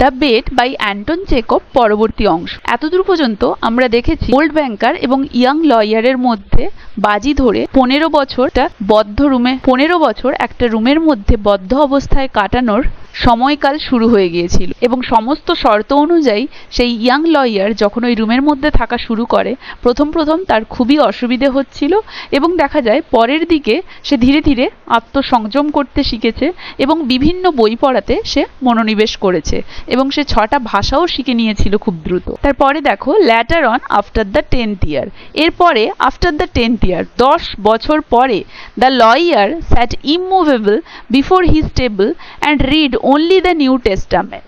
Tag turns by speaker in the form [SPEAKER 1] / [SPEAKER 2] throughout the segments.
[SPEAKER 1] The bet by Anton Chekhov পরবর্তী অংশ। এতদূর পর্যন্ত আমরা দেখেছি ওল্ড ব্যাংকার এবং ইয়াং লয়ারের মধ্যে বাজি ধরে 15 বছর একটা রুমের মধ্যে বদ্ধ অবস্থায় কাটানোর সময়কাল শুরু হয়ে গিয়েছিল এবং সমস্ত শর্ত অনুযায়ী সেই ইয়াং লয়ার যখন ওই রুমের মধ্যে থাকা শুরু করে প্রথম তার খুবই অসুবিধে হচ্ছিল এবং দেখা যায় পরের দিকে সে ধীরে ধীরে আত্মসংযম করতে শিখেছে এবং বিভিন্ন বই পড়াতে সে মনোনিবেশ করেছে এবং সে 6টা ভাষাও শিখে নিয়েছিল খুব দ্রুত। তারপরে দেখো later on after the 10th year, এরপরে আফটার দ্য 10th ইয়ার 10 বছর পরে the lawyer sat immovable before his table and read only the New Testament।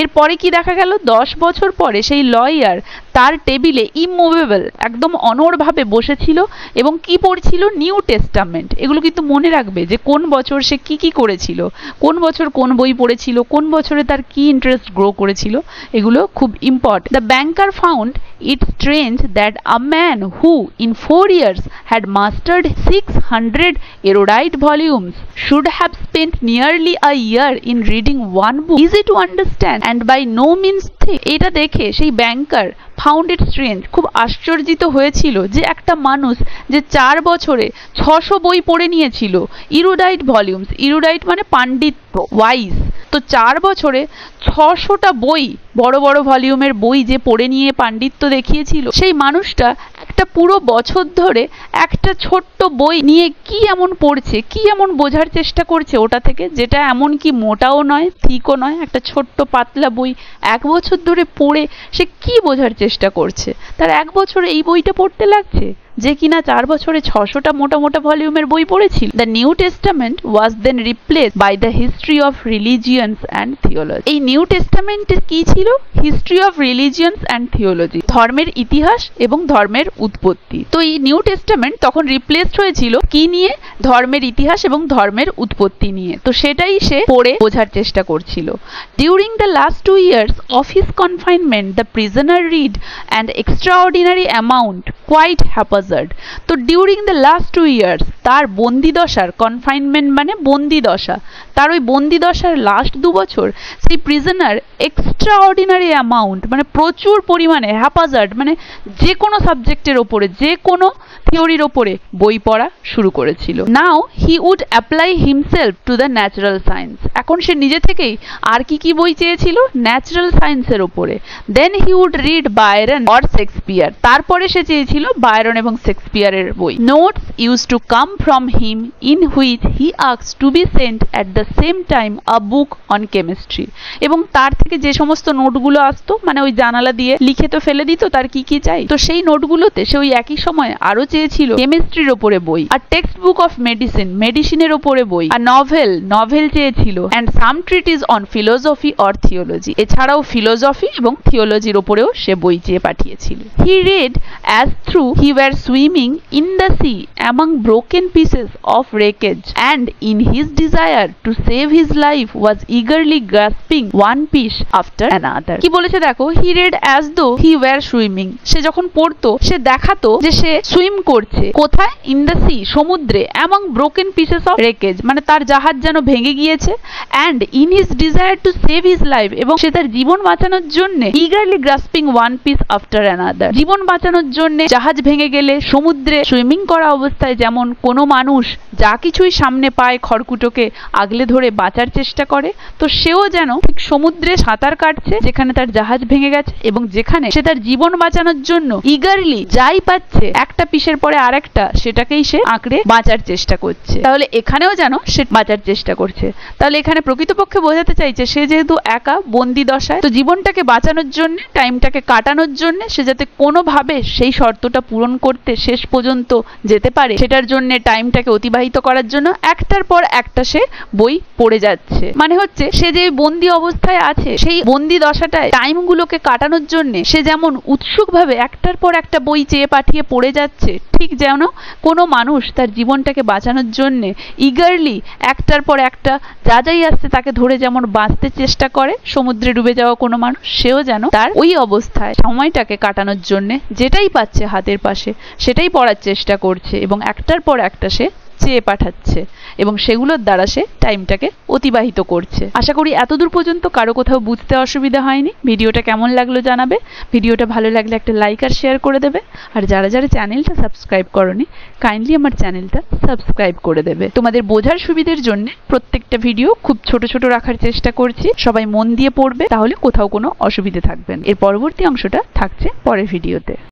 [SPEAKER 1] এরপরে কি দেখা গেল 10 বছর পরে সেই লয়ার তার টেবিলে ইমুভেবল একদম অনড়ভাবে বসেছিল এবং কি পড়ছিল? New testament. এগুলো কিন্তু মনে রাখবে যে কোন বছর সে কি করেছিল, কোন বছর কোন বই পড়েছিল, কোন বছরে তার কি ইন্টারেস্ট গ্রো করেছিল, এগুলো খুব important. The banker found it strange that a man who in 4 years had mastered 600 erudite volumes should have spent nearly a year in reading one book easy to understand and by no means thick। এটা দেখে সেই ব্যাংকার found it strange, খুব আশ্চর্যিত হয়েছিল যে একটা মানুষ যে 4 বছরে 600 বই পড়ে নিয়েছিল, ইরুডাইট ভলিউমস, ইরুডাইট মানে পাণ্ডিত্য, ওয়াইজ, তো 4 বছরে 600টা বই, বড় বড় ভলিউমের বই যে পড়ে নিয়ে পাণ্ডিত্য দেখিয়েছিল, সেই মানুষটা একটা পুরো বছর ধরে একটা ছোট্ট বই নিয়ে কি এমন পড়ছে, কি এমন বোঝার চেষ্টা করছে ওটা থেকে, যেটা এমন কি মোটাও নয়, থিকও নয়, একটা ছোট্ট পাতলা বই 1 বছর ধরে পড়ে সে কি বোঝার চেষ্টা করছে। তার 1 বছরে এই বইটা পড়তে লাগছে যে কিনা 4 বছরে 600টা মোটা ভলিউমের বই পড়েছিল। The New Testament was then replaced by the history of religions and theology. এই নিউ টেস্টামেন্টে কি ছিল? History of religions and theology, ধর্মের ইতিহাস এবং ধর্মের উৎপত্তি। তো এই নিউ টেস্টামেন্ট তখন রিপ্লেসড হয়েছিল কি নিয়ে? ধর্মের ইতিহাস এবং ধর্মের উৎপত্তি নিয়ে। তো সেটাই সে পড়ে বোঝার চেষ্টা করছিল। During the last 2 years of his confinement the prisoner read an extraordinary amount quite haphazard। তো ডিউরিং দ্য লাস্ট 2 years তার বন্দিদশার, কনফাইনমেন্ট মানে বন্দিদশা, তার ওই বন্দিদশার লাস্ট 2 বছর সেই প্রিজনার এক্সট্রাঅর্ডিনারি অ্যামাউন্ট মানে প্রচুর পরিমাণে, হ্যাপাজার্ড মানে যে কোনো সাবজেক্টের ওপরে, যে কোনো থিওরির ওপরে বই পড়া শুরু করেছিল। Now he would apply himself to the natural science. এখন সে নিজে থেকেই আর কি বই চেয়েছিল? ন্যাচারাল সায়েন্সের ওপরে। Then he would read Byron or Shakespeare. তারপরে সে চেয়েছিল বায়রন এবং শেক্সপিয়ারের বই। Notes used to come from him in which he asked to be sent at the same time a book on chemistry. এবং তার থেকে যে সমস্ত নোটগুলো আসতো, মানে ওই জানালা দিয়ে লিখে তো ফেলে দিত তার কি চাই, তো সেই নোটগুলোতে সে ওই একই সময় আরো চেয়েছিল কেমিস্ট্রির ওপরে বই, আর টেক্সট বুক অফ মেডিসিন, মেডিসিনের ওপরে বই, আর নভেল চেয়েছিল, and some treatise on philosophy or theology. এছাড়াও ফিলোসফি এবং থিওলজির ওপরেও সে বই চেয়ে পাঠিয়েছিল। He read as though he were swimming in the sea among broken pieces of wreckage, and in his desire to save his life was eagerly grasping one piece after another। কি বলেছে দেখো, he read as though he were swimming। সে যখন পড়তো সে দেখাতো যে সে swim করছে, কোথায়? In the C, সমুদ্রে, among broken pieces of wreckage মানে তার জাহাজ যেন ভেঙে গিয়েছে, and in his desire to save his life এবং সে তার জীবন বাঁচানোর জন্য eagerly grasping one piece after another। জীবন বাঁচানোর জন্য জাহাজ ভেঙে গেলে সমুদ্রে সুইমিং করা অবস্থায় যেমন কোনো মানুষ যা কিছুই সামনে পায় খড়কুটোকে আগলে ধরে বাঁচার চেষ্টা করে, তো সেও যেন ঠিক সমুদ্রে সাঁতার কাটছে যেখানে তার জাহাজ ভেঙে গেছে এবং যেখানে সে তার জীবন বাঁচানোর জন্য ইগারলি যাই পাচ্ছে একটা পিসের পরে আরেকটা সেটাকেই সে আঁকড়ে বাঁচার চেষ্টা করছে। তাহলে এখানেও যেন সে বাঁচার চেষ্টা করছে। তাহলে এখানে প্রকৃতপক্ষে বোঝাতে চাইছে সে যেহেতু একা বন্দি দশায়, তো জীবনটাকে বাঁচানোর জন্য, টাইমটাকে কাটানোর জন্য সে যাতে কোনোভাবে সেই শর্তটা পূরণ করতে শেষ পর্যন্ত যেতে পারে, সেটার জন্য টাইমটাকে অতিবাহিত করার জন্য একটার পর একটা সে বই পড়ে যাচ্ছে। মানে হচ্ছে সে যে বন্দি অবস্থায় আছে সেই বন্দি দশাটায় টাইমগুলোকে কাটানোর জন্য সে যেমন উৎসুকভাবে একটার পর একটা বই চেয়ে পাঠিয়ে পড়ে যাচ্ছে, ঠিক যেন কোনো মানুষ তার জীবনটাকে বাঁচানোর জন্য ইগারলি একটার পর একটা যা যাই আসছে তাকে ধরে যেমন বাঁচতে চেষ্টা করে সমুদ্রে ডুবে যাওয়া কোনো মানুষ, সেও যেন তার ওই অবস্থায় সময়টাকে কাটানোর জন্য যেটাই পাচ্ছে হাতের পাশে সেটাই পড়ার চেষ্টা করছে এবং একটার পর একটা সে চেয়ে পাঠাচ্ছে এবং সেগুলোর দ্বারা সে টাইমটাকে অতিবাহিত করছে। আশা করি এতদূর পর্যন্ত কারো কোথাও বুঝতে অসুবিধা হয়নি। ভিডিওটা কেমন লাগলো জানাবে, ভিডিওটা ভালো লাগলে একটা লাইক আর শেয়ার করে দেবে, আর যারা যারা চ্যানেলটা সাবস্ক্রাইব করনি কাইন্ডলি আমার চ্যানেলটা সাবস্ক্রাইব করে দেবে। তোমাদের বোঝার সুবিধের জন্য প্রত্যেকটা ভিডিও খুব ছোট ছোট রাখার চেষ্টা করছি, সবাই মন দিয়ে পড়বে, তাহলে কোথাও কোনো অসুবিধে থাকবে না। এর পরবর্তী অংশটা থাকছে পরের ভিডিওতে।